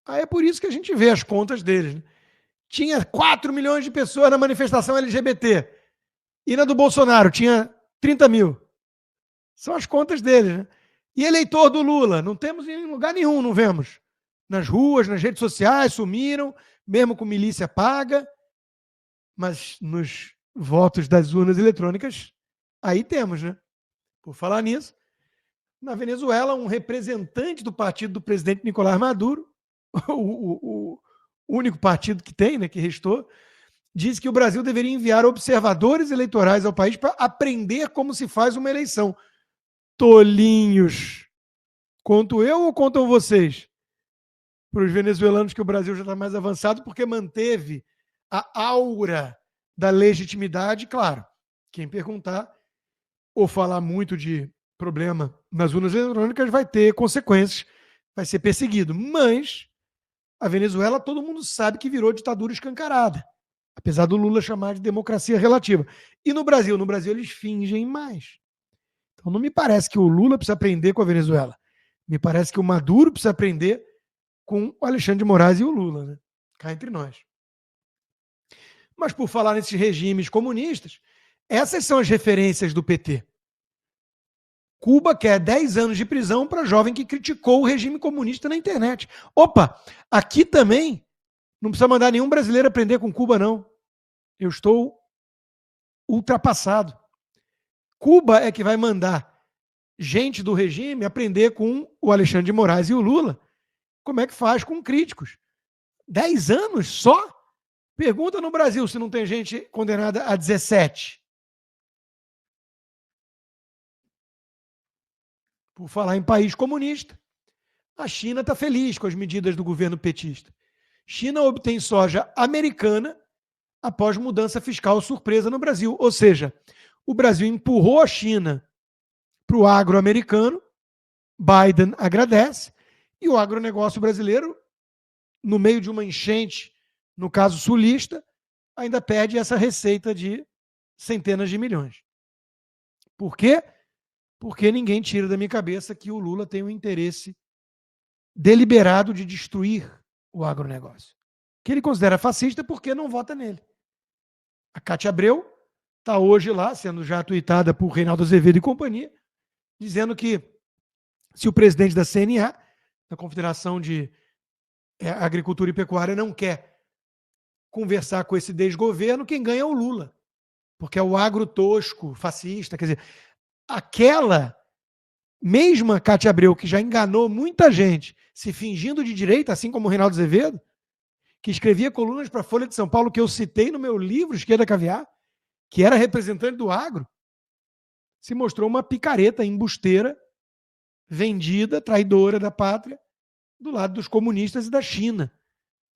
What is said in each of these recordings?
Aí é por isso que a gente vê as contas deles. Né? Tinha 4 milhões de pessoas na manifestação LGBT. E na do Bolsonaro tinha 30 mil. São as contas deles. Né? E eleitor do Lula? Não temos em lugar nenhum, não vemos. Nas ruas, nas redes sociais, sumiram, mesmo com milícia paga. Mas nos votos das urnas eletrônicas, aí temos, né? Por falar nisso, na Venezuela, um representante do partido do presidente Nicolás Maduro, o único partido que tem, né, que restou, disse que o Brasil deveria enviar observadores eleitorais ao país para aprender como se faz uma eleição. Tolinhos. Conto eu ou contam vocês? Para os venezuelanos que o Brasil já está mais avançado porque manteve a aura da legitimidade, claro. Quem perguntar ou falar muito de problema nas urnas eletrônicas vai ter consequências, vai ser perseguido. Mas a Venezuela, todo mundo sabe que virou ditadura escancarada, apesar do Lula chamar de democracia relativa. E no Brasil? No Brasil eles fingem mais. Então não me parece que o Lula precisa aprender com a Venezuela. Me parece que o Maduro precisa aprender com o Alexandre de Moraes e o Lula, né? Cá entre nós. Mas por falar nesses regimes comunistas, essas são as referências do PT. Cuba quer 10 anos de prisão para jovem que criticou o regime comunista na internet. Opa, aqui também não precisa mandar nenhum brasileiro aprender com Cuba, não. Eu estou ultrapassado. Cuba é que vai mandar gente do regime aprender com o Alexandre de Moraes e o Lula como é que faz com críticos. 10 anos só? Pergunta no Brasil se não tem gente condenada a 17. Por falar em país comunista, a China está feliz com as medidas do governo petista. China obtém soja americana após mudança fiscal surpresa no Brasil. Ou seja, o Brasil empurrou a China para o agro americano, Biden agradece, e o agronegócio brasileiro, no meio de uma enchente, no caso sulista, ainda perde essa receita de centenas de milhões. Por quê? Porque ninguém tira da minha cabeça que o Lula tem um interesse deliberado de destruir o agronegócio. Que ele considera fascista porque não vota nele. A Cátia Abreu está hoje lá, sendo já tuitada por Reinaldo Azevedo e companhia, dizendo que se o presidente da CNA, da Confederação de Agricultura e Pecuária, não quer conversar com esse desgoverno, quem ganha é o Lula. Porque é o agro tosco, fascista, quer dizer, aquela mesma Cátia Abreu, que já enganou muita gente, se fingindo de direita, assim como o Reinaldo Azevedo, que escrevia colunas para a Folha de São Paulo, que eu citei no meu livro, Esquerda Caviar, que era representante do agro, se mostrou uma picareta embusteira, vendida, traidora da pátria, do lado dos comunistas e da China.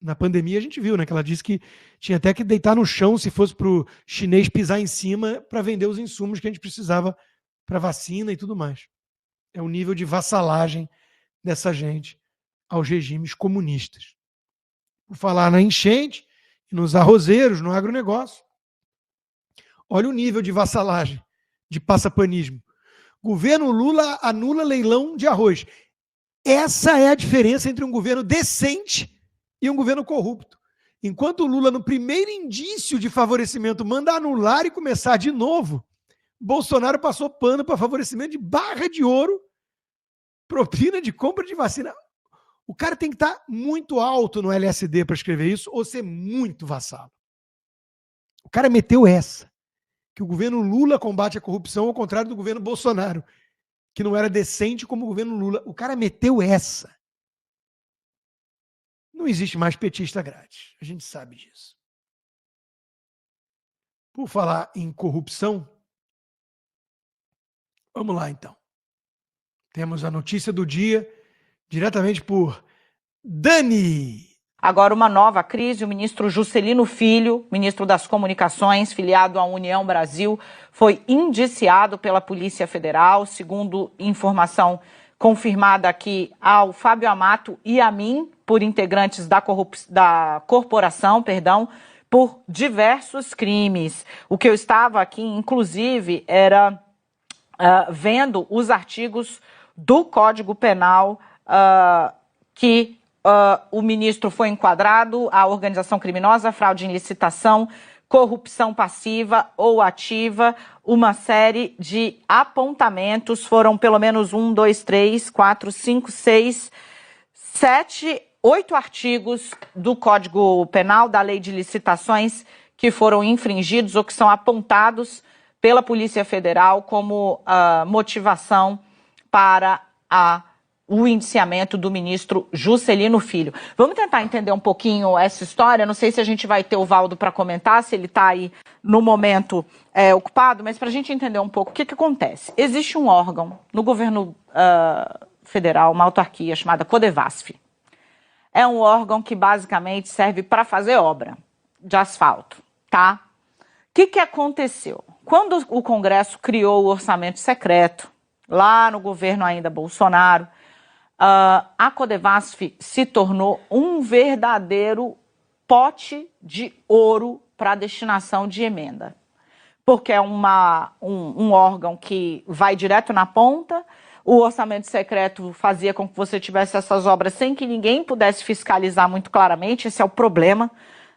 Na pandemia a gente viu, né, que ela disse que tinha até que deitar no chão se fosse para o chinês pisar em cima para vender os insumos que a gente precisava para vacina e tudo mais. É o nível de vassalagem dessa gente aos regimes comunistas. Por falar na enchente, nos arrozeiros, no agronegócio, olha o nível de vassalagem, de passapanismo. Governo Lula anula leilão de arroz. Essa é a diferença entre um governo decente e um governo corrupto. Enquanto o Lula, no primeiro indício de favorecimento, manda anular e começar de novo, Bolsonaro passou pano para favorecimento de barra de ouro, propina de compra de vacina. O cara tem que estar muito alto no LSD para escrever isso ou ser muito vassalo. O cara meteu essa, que o governo Lula combate a corrupção ao contrário do governo Bolsonaro, que não era decente como o governo Lula. O cara meteu essa. Não existe mais petista grátis. A gente sabe disso. Por falar em corrupção, vamos lá então. Temos a notícia do dia, diretamente por Dani. Agora uma nova crise, o ministro Juscelino Filho, ministro das Comunicações, filiado à União Brasil, foi indiciado pela Polícia Federal, segundo informação confirmada aqui ao Fábio Amato e a mim, por integrantes da corporação, por diversos crimes. O que eu estava aqui, inclusive, era vendo os artigos do Código Penal que o ministro foi enquadrado a organização criminosa, fraude em licitação, corrupção passiva ou ativa, uma série de apontamentos, foram pelo menos 1, 2, 3, 4, 5, 6, 7, 8 artigos do Código Penal, da Lei de Licitações, que foram infringidos ou que são apontados pela Polícia Federal como motivação para o indiciamento do ministro Juscelino Filho. Vamos tentar entender um pouquinho essa história. Não sei se a gente vai ter o Valdo para comentar, se ele está aí no momento ocupado, mas para a gente entender um pouco o que acontece. Existe um órgão no governo federal, uma autarquia chamada Codevasf. É um órgão que basicamente serve para fazer obra de asfalto, tá? O que aconteceu? Quando o Congresso criou o orçamento secreto, lá no governo ainda Bolsonaro, a Codevasf se tornou um verdadeiro pote de ouro para a destinação de emenda. Porque é um órgão que vai direto na ponta. O orçamento secreto fazia com que você tivesse essas obras sem que ninguém pudesse fiscalizar muito claramente. Esse é o problema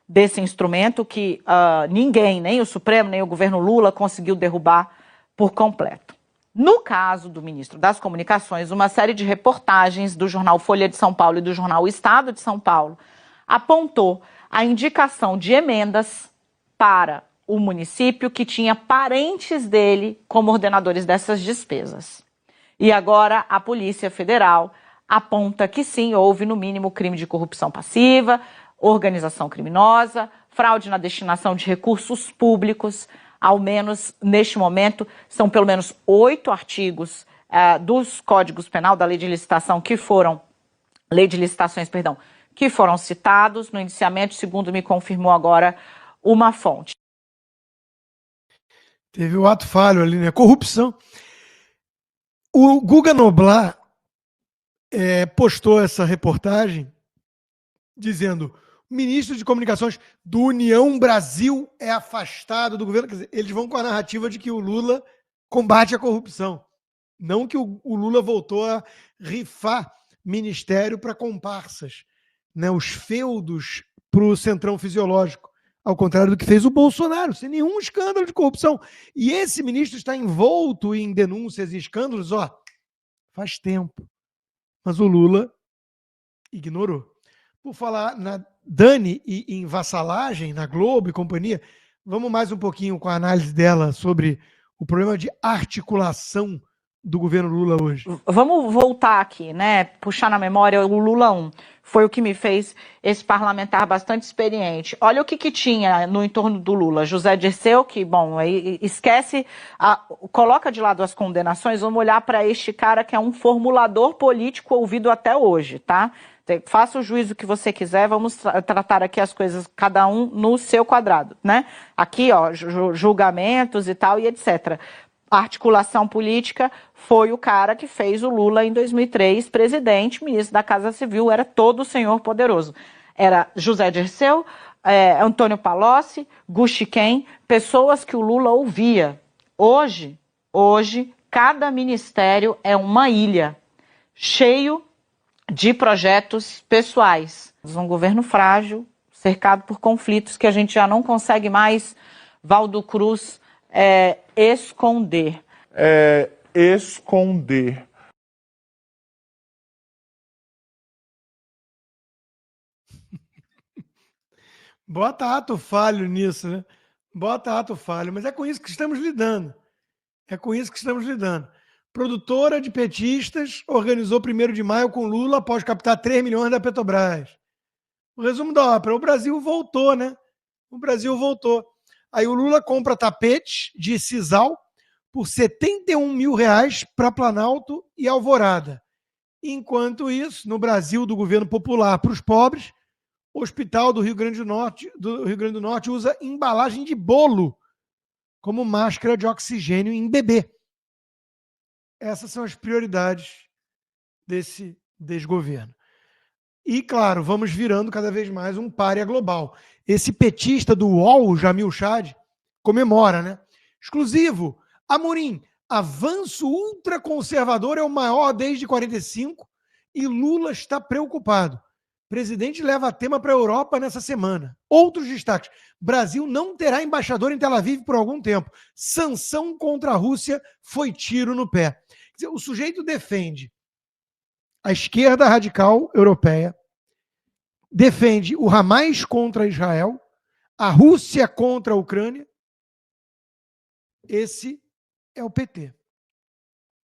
desse instrumento que ninguém, nem o Supremo, nem o governo Lula, conseguiu derrubar por completo. No caso do ministro das Comunicações, uma série de reportagens do jornal Folha de São Paulo e do jornal O Estado de São Paulo apontou a indicação de emendas para o município que tinha parentes dele como ordenadores dessas despesas. E agora a Polícia Federal aponta que sim, houve no mínimo crime de corrupção passiva, organização criminosa, fraude na destinação de recursos públicos. Ao menos, neste momento, são pelo menos 8 artigos dos Códigos Penal, da Lei de Licitação, que foram citados no indiciamento, segundo me confirmou agora uma fonte. Teve o ato falho ali, né? Corrupção. O Guga Noblar postou essa reportagem dizendo: o ministro de Comunicações do União Brasil é afastado do governo. Quer dizer, eles vão com a narrativa de que o Lula combate a corrupção. Não que o Lula voltou a rifar ministério para comparsas, né? Os feudos para o centrão fisiológico. Ao contrário do que fez o Bolsonaro, sem nenhum escândalo de corrupção. E esse ministro está envolto em denúncias e escândalos, faz tempo. Mas o Lula ignorou. Por falar na Dani e em vassalagem, na Globo e companhia, vamos mais um pouquinho com a análise dela sobre o problema de articulação do governo Lula hoje. Vamos voltar aqui, né? Puxar na memória o Lula 1. Foi o que me fez esse parlamentar bastante experiente. Olha o que tinha no entorno do Lula. José Dirceu, que, bom, aí esquece, coloca de lado as condenações, vamos olhar para este cara que é um formulador político ouvido até hoje, tá? Faça o juízo que você quiser, vamos tratar aqui as coisas, cada um no seu quadrado, né? Aqui, julgamentos e tal, e etc. A articulação política foi o cara que fez o Lula em 2003 presidente, ministro da Casa Civil, era todo o senhor poderoso. Era José Dirceu, Antônio Palocci, Guxiquem, pessoas que o Lula ouvia. Hoje, cada ministério é uma ilha, cheio de projetos pessoais. Um governo frágil, cercado por conflitos que a gente já não consegue mais, Valdo Cruz, esconder. Esconder. Bota ato falho nisso, né? Bota ato falho, mas é com isso que estamos lidando. Produtora de petistas organizou 1º de maio com Lula após captar 3 milhões da Petrobras. O resumo da ópera: o Brasil voltou, né? Aí o Lula compra tapete de sisal por R$71 mil para Planalto e Alvorada. Enquanto isso, no Brasil do governo popular para os pobres, o Hospital do Rio Grande do Norte usa embalagem de bolo como máscara de oxigênio em bebê. Essas são as prioridades desse desgoverno. E, claro, vamos virando cada vez mais um pária global. Esse petista do UOL, Jamil Chad, comemora, né? Exclusivo. Amorim, avanço ultraconservador é o maior desde 45 e Lula está preocupado. Presidente leva tema para a Europa nessa semana. Outros destaques. Brasil não terá embaixador em Tel Aviv por algum tempo. Sanção contra a Rússia foi tiro no pé. Quer dizer, o sujeito defende a esquerda radical europeia, defende o Hamas contra Israel, a Rússia contra a Ucrânia. Esse é o PT.